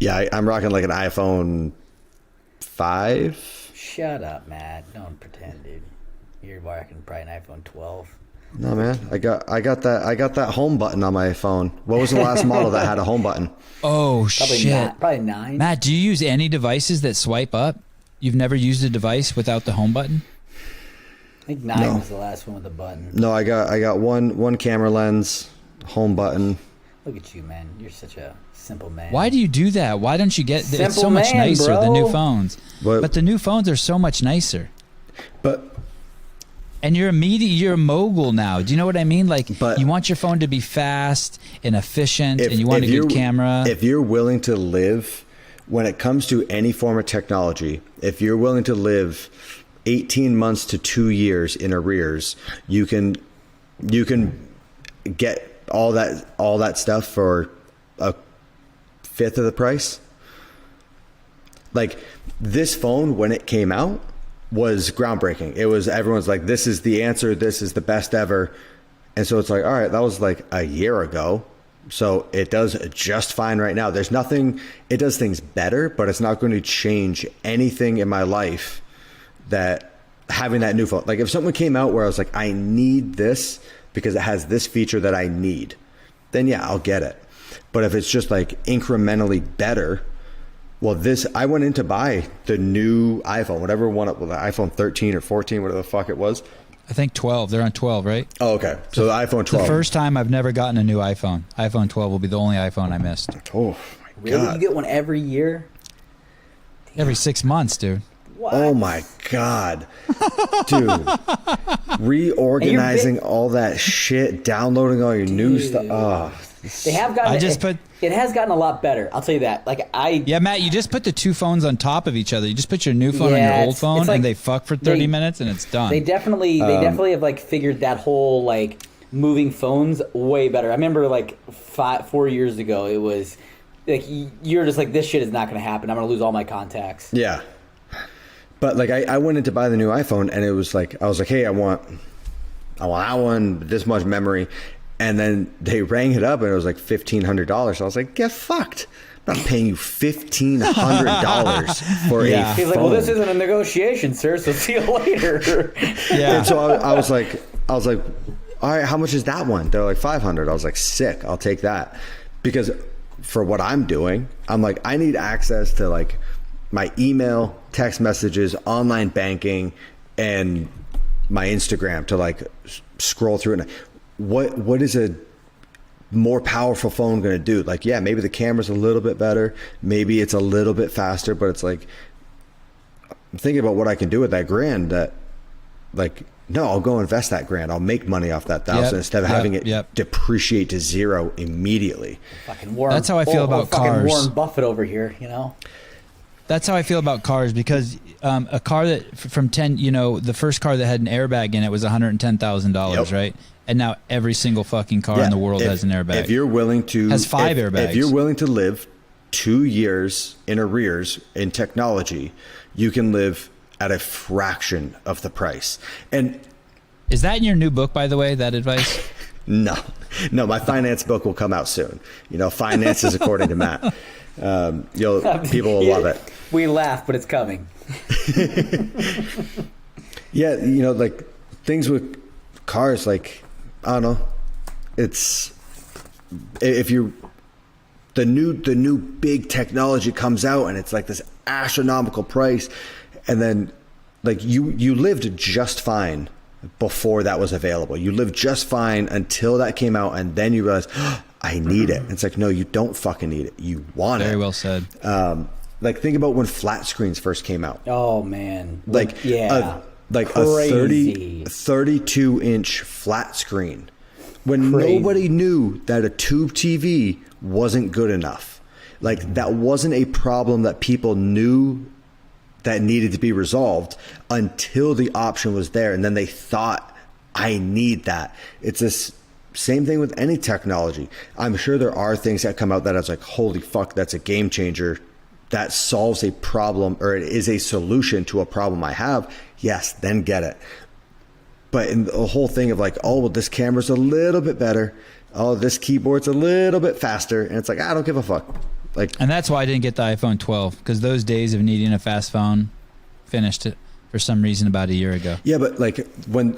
Yeah, I'm rocking like an iPhone 5. Shut up, Matt. Don't pretend, dude. You're rocking probably an iPhone 12. No, man. I got that home button on my phone. What was the last model that had a home button? Oh, Probably shit. probably 9. Matt, do you use any devices that swipe up? You've never used a device without the home button? I think 9 was the last one with the button. No, I got one camera lens, home button. Look at you, man. You're such a simple man. Why do you do that? Why don't you get... It's Simple so much man, nicer, bro. the new phones. But the new phones are so much nicer. But And you're a mogul now. Do you know what I mean? Like, But- you want your phone to be fast and efficient, and you want a good camera. If you're willing to live, when it comes to any form of technology, if you're willing to live 18 months to 2 years in arrears, you can get all that stuff for a fifth of the price. Like, this phone, when it came out, was groundbreaking. It was, everyone's like, this is the answer, this is the best ever. And so it's like, all right, that was like a year ago. So it does just fine right now. There's nothing, it does things better, but it's not going to change anything in my life that having that new phone. Like, if something came out where I was like, I need this because it has this feature that I need, then yeah, I'll get it. But if it's just like incrementally better, well, I went in to buy the new iPhone, whatever one, the iPhone 13 or 14, whatever the fuck it was. I think 12. They're on 12, right? Oh, okay. So the iPhone 12. The first time I've never gotten a new iPhone. iPhone 12 will be the only iPhone I missed. Oh, my Really? God. You get one every year? Every 6 months, dude. What? Oh, my God. Dude. Reorganizing all that shit, downloading all your new stuff. Oh, They have gotten. I just It has gotten a lot better. I'll tell you that. Like Yeah, Matt, you just put the two phones on top of each other. You just put your new phone on your old phone, like and they fuck for 30 minutes, and it's done. They definitely have like figured that whole like moving phones way better. I remember like 4 years ago, it was like you're just like, this shit is not going to happen. I'm going to lose all my contacts. yeah. But like, I went in to buy the new iPhone, and it was like, I was like, hey, I want that one, this much memory. And then they rang it up, and it was like $1,500. So I was like, get fucked. I'm not paying you $1,500 for a phone. He's like, well, this isn't a negotiation, sir, so see you later. Yeah. And so I was like, all right, how much is that one? They're like $500. I was like, sick, I'll take that. Because for what I'm doing, I'm like, I need access to like my email, text messages, online banking, and my Instagram to like scroll through it. What is a more powerful phone going to do? Like, yeah, maybe the camera's a little bit better, maybe it's a little bit faster, but it's like, I'm thinking about what I can do with that $1,000. That, like, no, I'll go invest that $1,000. I'll make money off that $1,000 instead of having it depreciate to zero immediately. Fucking Warren, That's how I feel about cars. Warren Buffett over here, you know. That's how I feel about cars, because a car that from 10, the first car that had an airbag in it was $110,000, right? And now every single fucking car in the world has an airbag. If you're willing to has 5 airbags. If you're willing to live 2 years in arrears in technology, you can live at a fraction of the price. And is that in your new book, by the way, that advice? No, my finance book will come out soon. Finances according to Matt. People will love it. We laugh, but it's coming. Yeah, like things with cars, like, I don't know. It's, if you, the new big technology comes out and it's like this astronomical price, and then like you lived just fine before that was available. You lived just fine until that came out, and then you realize, oh, I need it. And it's like, no, you don't fucking need it. You want it. Very well said. Like, think about when flat screens first came out. Oh man. Like, yeah. A Crazy. 32-inch flat screen, when nobody knew that a tube TV wasn't good enough. Like, that wasn't a problem that people knew that needed to be resolved until the option was there, and then they thought, I need that. It's this same thing with any technology. I'm sure there are things that come out that I was like, holy fuck, that's a game changer. That solves a problem, or it is a solution to a problem I have. Yes, then get it. But in the whole thing of like, oh, well, this camera's a little bit better. Oh, this keyboard's a little bit faster. And it's like, I don't give a fuck. Like, And that's why I didn't get the iPhone 12, because those days of needing a fast phone finished it for some reason about a year ago. yeah, but like when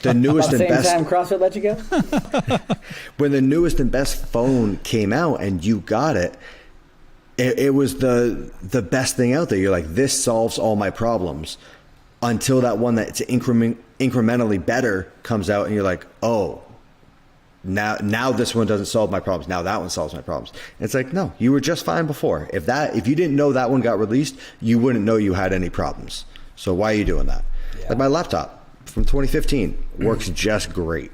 the newest About the and same best time CrossFit let you go? when the newest and best phone came out and you got it, it was the best thing out there. You're like, this solves all my problems, until that one that's incrementally better comes out, and you're like, oh, now this one doesn't solve my problems. Now that one solves my problems. And it's like, no, you were just fine before. If you didn't know that one got released, you wouldn't know you had any problems. So why are you doing that? Yeah. Like my laptop from 2015 works just great.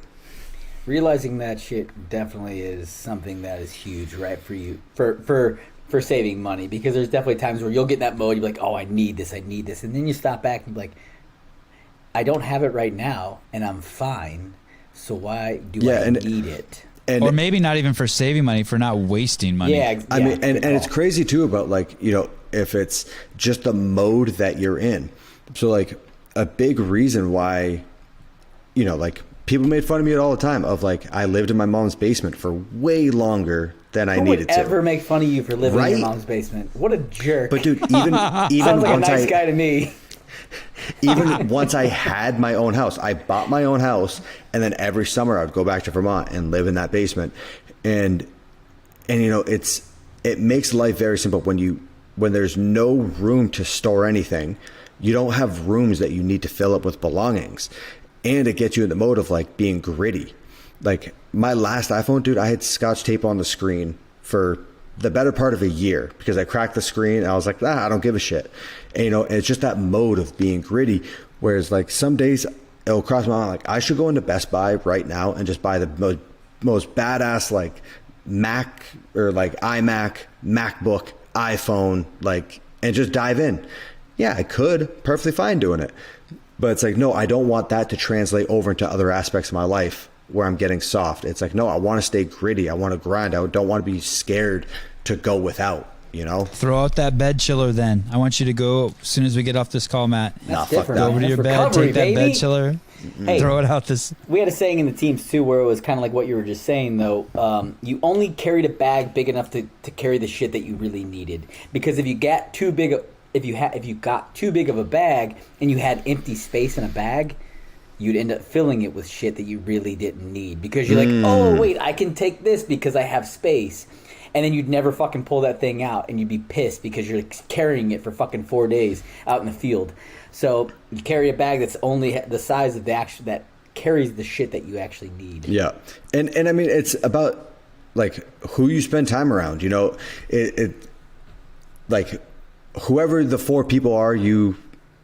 Realizing that shit definitely is something that is huge, right, for you, for saving money, because there's definitely times where you'll get in that mode, you're like, oh, I need this, and then you stop back and be like, I don't have it right now, and I'm fine, so why do I need it? Or maybe not even for saving money, for not wasting money. Yeah, I mean, and it's crazy too about, like, you know, if it's just the mode that you're in. So like a big reason why, you know, like people made fun of me all the time of like, I lived in my mom's basement for way longer than I needed to. Who would ever make fun of you for living Right? in your mom's basement? What a jerk. But dude, even Sounds like once a nice guy to me. even once I had my own house, I bought my own house, and then every summer I'd go back to Vermont and live in that basement. And you know, it makes life very simple when there's no room to store anything. You don't have rooms that you need to fill up with belongings, and it gets you in the mode of like being gritty. Like my last iPhone, dude, I had Scotch tape on the screen for the better part of a year because I cracked the screen and I was like, I don't give a shit. And, you know, it's just that mode of being gritty. Whereas like some days it'll cross my mind, like I should go into Best Buy right now and just buy the most badass like Mac or like iMac, MacBook, iPhone, like, and just dive in. Yeah, I could, perfectly fine doing it. But it's like, no, I don't want that to translate over into other aspects of my life where I'm getting soft. It's like, no, I want to stay gritty. I want to grind. I don't want to be scared to go without, you know? Throw out that bed chiller then. I want you to go, as soon as we get off this call, Matt, Nah, That's fuck different. that. go over to That's your bed, recovery, take that baby. bed chiller, Hey. throw it out this. We had a saying in the teams too, where it was kind of like what you were just saying, though. You only carried a bag big enough to carry the shit that you really needed. Because if you got too big, if you got too big of a bag and you had empty space in a bag, you'd end up filling it with shit that you really didn't need. Because you're like, oh wait, I can take this because I have space. And then you'd never fucking pull that thing out, and you'd be pissed because you're carrying it for fucking 4 days out in the field. So you carry a bag that's only the size of that carries the shit that you actually need. Yeah. And I mean, it's about like who you spend time around, you know, it like whoever the 4 people are you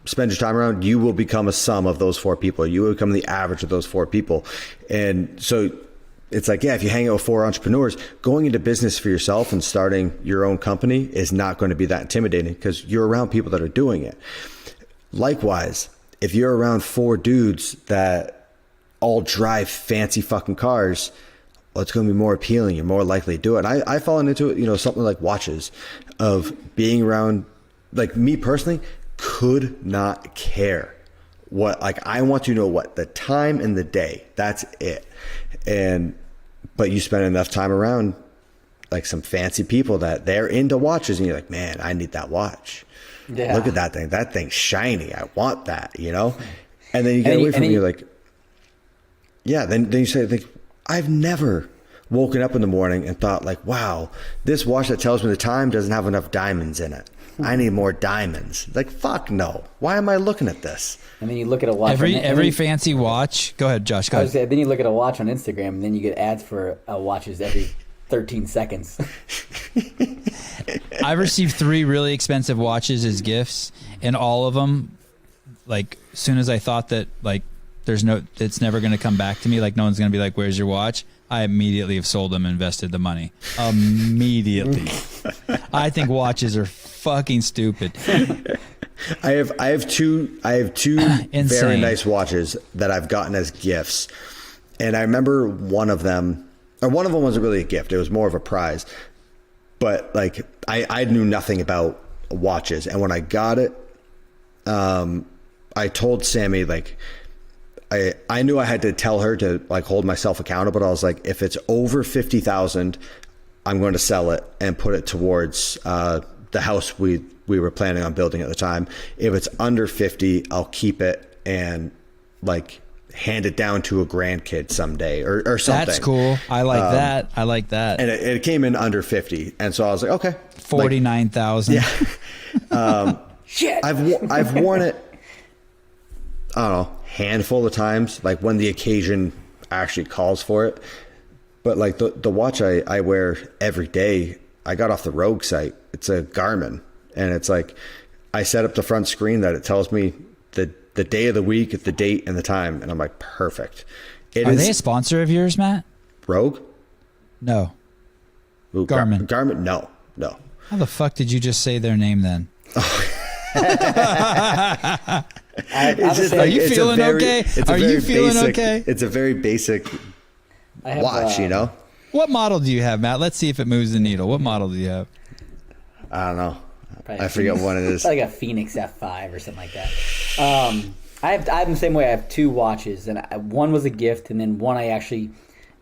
spend your time around, you will become a sum of those 4 people. You will become the average of those 4 people. And so it's like, yeah, if you hang out with 4 entrepreneurs, going into business for yourself and starting your own company is not going to be that intimidating because you're around people that are doing it. Likewise, if you're around 4 dudes that all drive fancy fucking cars, well, it's going to be more appealing. You're more likely to do it. And I've fallen into it, you know, something like watches, of being around, like me personally, could not care what, like, I want to know what the time and the day, that's it. But you spend enough time around like some fancy people that they're into watches and you're like, man, I need that watch. Yeah. Look at that thing. That thing's shiny. I want that, you know? And then you get away from it. You're like, yeah. Then you say, like, I've never woken up in the morning and thought like, wow, this watch that tells me the time doesn't have enough diamonds in it. I need more diamonds. Like, fuck no. Why am I looking at this? And then you look at a watch. Every fancy watch. Go ahead, Josh. Go ahead. Then you look at a watch on Instagram, and then you get ads for watches every 13 seconds. I've received 3 really expensive watches as gifts, and all of them, like, as soon as I thought that, like, it's never going to come back to me, like, no one's going to be like, where's your watch? I immediately have sold them and invested the money. Immediately. I think watches are fucking stupid. I have two very Insane. nice watches that I've gotten as gifts. And I remember one of them wasn't really a gift. It was more of a prize. But like I knew nothing about watches. And when I got it, I told Sammy, like, I knew I had to tell her to like hold myself accountable. But I was like, if it's over 50,000, I'm going to sell it and put it towards the house we were planning on building at the time. If it's under 50, I'll keep it and like hand it down to a grandkid someday or something. That's cool. I like that. I like that. And it came in under 50. And so I was like, okay. 49,000. Yeah. Shit. I've worn it, I don't know, handful of times, like when the occasion actually calls for it. But like the watch I wear every day, I got off the Rogue site. It's a Garmin. And it's like, I set up the front screen that it tells me the day of the week, the date, and the time. And I'm like, perfect. Are they a sponsor of yours, Matt? Rogue? No. Ooh, Garmin. Garmin? No. How the fuck did you just say their name then? Are you feeling okay? Are you feeling okay? It's a very basic watch, you know? What model do you have, Matt? Let's see if it moves the needle. What model do you have? I don't know. Probably I forget what it is. Like a Phoenix F5 or something like that. I'm the same way. I have 2 watches, and one was a gift, and then one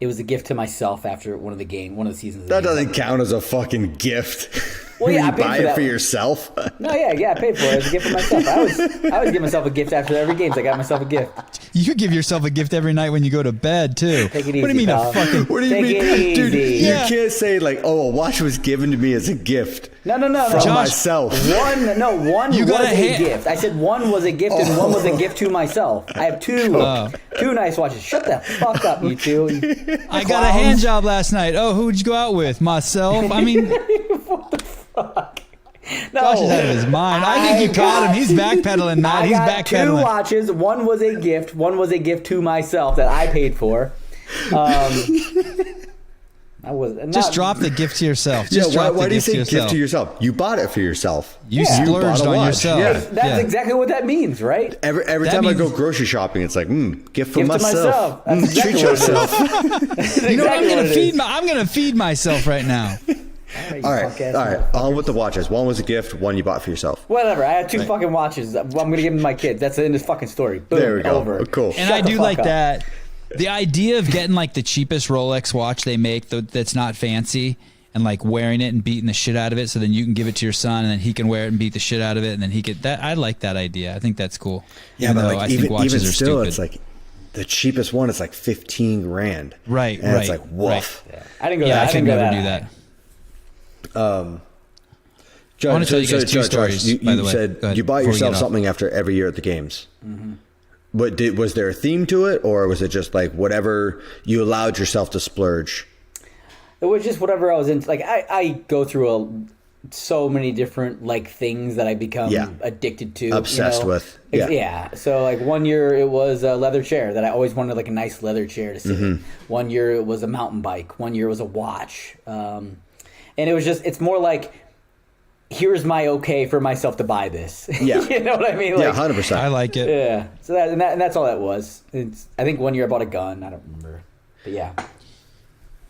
it was a gift to myself after one of the seasons. That doesn't count as a fucking gift. Well, yeah, you I paid buy for it that for one. yourself. No, yeah, I paid for it as a gift for myself. I always give myself a gift after every game. So I got myself a gift. You give yourself a gift every night when you go to bed too. Take it easy, what do you mean pal. a fucking? What do you Take mean, it dude? easy. You Yeah. can't say like, "Oh, a watch was given to me as a gift." No. From Josh, myself. One You was got a a gift. I said one was a gift and one was a gift to myself. I have 2 nice watches. Shut the fuck up, you two. I got a hand job last night. Oh, who'd you go out with? Myself. I mean, What the fuck? No, Josh is out of his mind. I think you caught him. He's backpedaling, Matt. I He's got 2 backpedaling. watches. One was a gift. One was a gift to myself that I paid for. Just drop the gift to yourself. Yeah, Just drop why the do you gift to say yourself. gift to yourself? You bought it for yourself. You Yeah. You bought splurged a on watch. yourself. Yeah. That's exactly what that means, right? Every That time means- I go grocery shopping, it's like, gift for Gift to myself. myself. That's exactly Treat what it is. yourself. You know what? Exactly what it is. I'm gonna feed myself right now. All right. On with the watches. One was a gift. One you bought for yourself. Whatever. I had 2 fucking watches. I'm gonna give them to my kids. That's the end of this fucking story. Boom. There we go. Over. Cool. And Shut I the do fuck like up. that. The idea of getting like the cheapest Rolex watch they make that's not fancy and like wearing it and beating the shit out of it, so then you can give it to your son and then he can wear it and beat the shit out of it, and then he could. That I like that idea. I think that's cool. Yeah, Even but though like I think even watches are still, stupid. it's like the cheapest one is like 15 grand. Right, And it's right, like woof. Yeah. I didn't go yeah, that. I could didn't go never do that. Josh, I wanna tell you guys 2 Josh, stories, You, by you the way. said Go ahead, you bought before we yourself get off. something after every year at the games. But was there a theme to it, or was it just like whatever you allowed yourself to splurge? It was just whatever I was into. Like I go through so many different like things that I become Yeah. addicted to, Obsessed with. Yeah. So like one year it was a leather chair that I always wanted, like a nice leather chair to sit in. One year it was a mountain bike. One year it was a watch. And it was just, it's more like, here's my okay for myself to buy this. Yeah. You know what I mean? Yeah, Like, 100%. I like it. yeah. So and that's all that was. I think one year I bought a gun. I don't remember. But yeah.